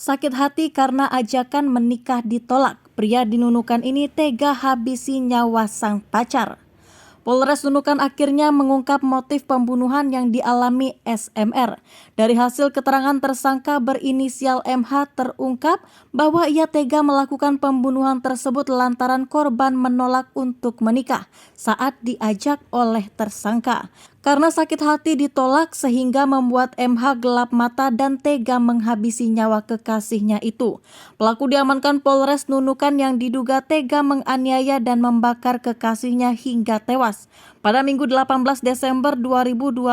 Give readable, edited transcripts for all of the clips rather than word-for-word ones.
Sakit hati karena ajakan menikah ditolak. Pria di Nunukan ini tega habisi nyawa sang pacar. Polres Nunukan akhirnya mengungkap motif pembunuhan yang dialami SMR. Dari hasil keterangan tersangka berinisial MH terungkap bahwa ia tega melakukan pembunuhan tersebut lantaran korban menolak untuk menikah saat diajak oleh tersangka. Karena sakit hati ditolak sehingga membuat MH gelap mata dan tega menghabisi nyawa kekasihnya itu. Pelaku diamankan Polres Nunukan yang diduga tega menganiaya dan membakar kekasihnya hingga tewas pada Minggu 18 Desember 2022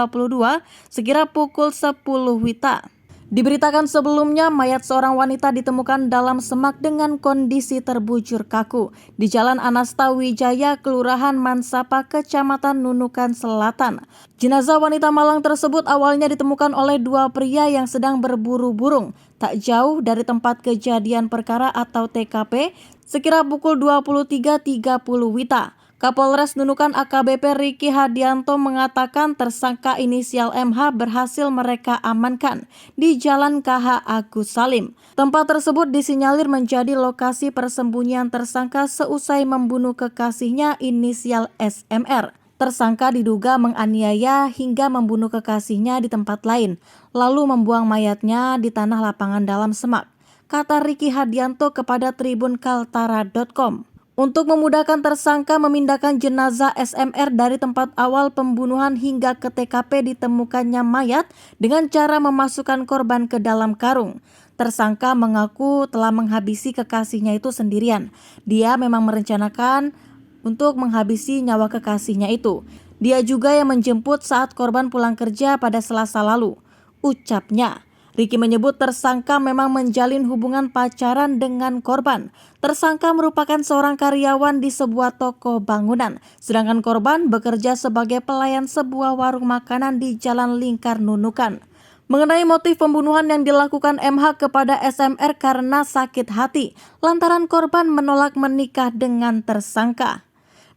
sekira pukul 10 WITA. Diberitakan sebelumnya, mayat seorang wanita ditemukan dalam semak dengan kondisi terbujur kaku di Jalan Anasta Wijaya, Kelurahan Mansapa, Kecamatan Nunukan Selatan. Jenazah wanita malang tersebut awalnya ditemukan oleh dua pria yang sedang berburu burung tak jauh dari tempat kejadian perkara atau TKP sekira pukul 23.30 WITA. Kapolres Nunukan AKBP Riki Hadianto mengatakan tersangka inisial MH berhasil mereka amankan di Jalan KH Agus Salim. Tempat tersebut disinyalir menjadi lokasi persembunyian tersangka seusai membunuh kekasihnya inisial SMR. Tersangka diduga menganiaya hingga membunuh kekasihnya di tempat lain, lalu membuang mayatnya di tanah lapangan dalam semak, kata Riki Hadianto kepada Tribun Kaltara.com. Untuk memudahkan tersangka memindahkan jenazah SMR dari tempat awal pembunuhan hingga ke TKP ditemukannya mayat dengan cara memasukkan korban ke dalam karung. Tersangka mengaku telah menghabisi kekasihnya itu sendirian. Dia memang merencanakan untuk menghabisi nyawa kekasihnya itu. Dia juga yang menjemput saat korban pulang kerja pada Selasa lalu, ucapnya. Riki menyebut tersangka memang menjalin hubungan pacaran dengan korban. Tersangka merupakan seorang karyawan di sebuah toko bangunan, sedangkan korban bekerja sebagai pelayan sebuah warung makanan di Jalan Lingkar Nunukan. Mengenai motif pembunuhan yang dilakukan MH kepada SMR karena sakit hati, lantaran korban menolak menikah dengan tersangka.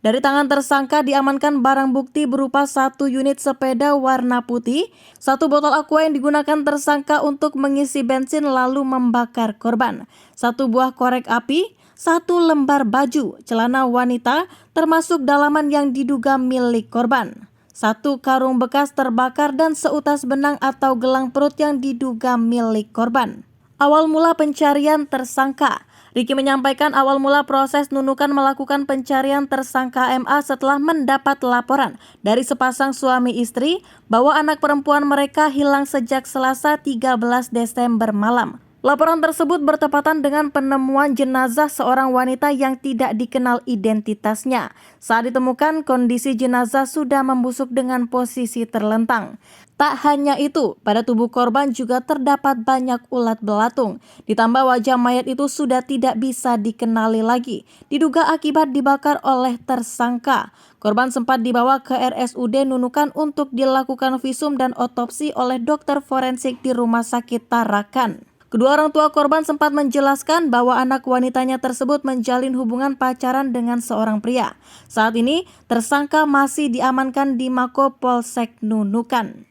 Dari tangan tersangka diamankan barang bukti berupa 1 unit sepeda warna putih, 1 botol aqua yang digunakan tersangka untuk mengisi bensin lalu membakar korban, 1 buah korek api, 1 lembar baju, celana wanita termasuk dalaman yang diduga milik korban, 1 karung bekas terbakar dan seutas benang atau gelang perut yang diduga milik korban. Awal mula pencarian tersangka. Riki menyampaikan awal mula proses Nunukan melakukan pencarian tersangka MA setelah mendapat laporan dari sepasang suami istri bahwa anak perempuan mereka hilang sejak Selasa 13 Desember malam. Laporan tersebut bertepatan dengan penemuan jenazah seorang wanita yang tidak dikenal identitasnya. Saat ditemukan, kondisi jenazah sudah membusuk dengan posisi terlentang. Tak hanya itu, pada tubuh korban juga terdapat banyak ulat belatung. Ditambah wajah mayat itu sudah tidak bisa dikenali lagi, diduga akibat dibakar oleh tersangka. Korban sempat dibawa ke RSUD Nunukan untuk dilakukan visum dan otopsi oleh dokter forensik di Rumah Sakit Tarakan. Kedua orang tua korban sempat menjelaskan bahwa anak wanitanya tersebut menjalin hubungan pacaran dengan seorang pria. Saat ini, tersangka masih diamankan di Mako Polsek Nunukan.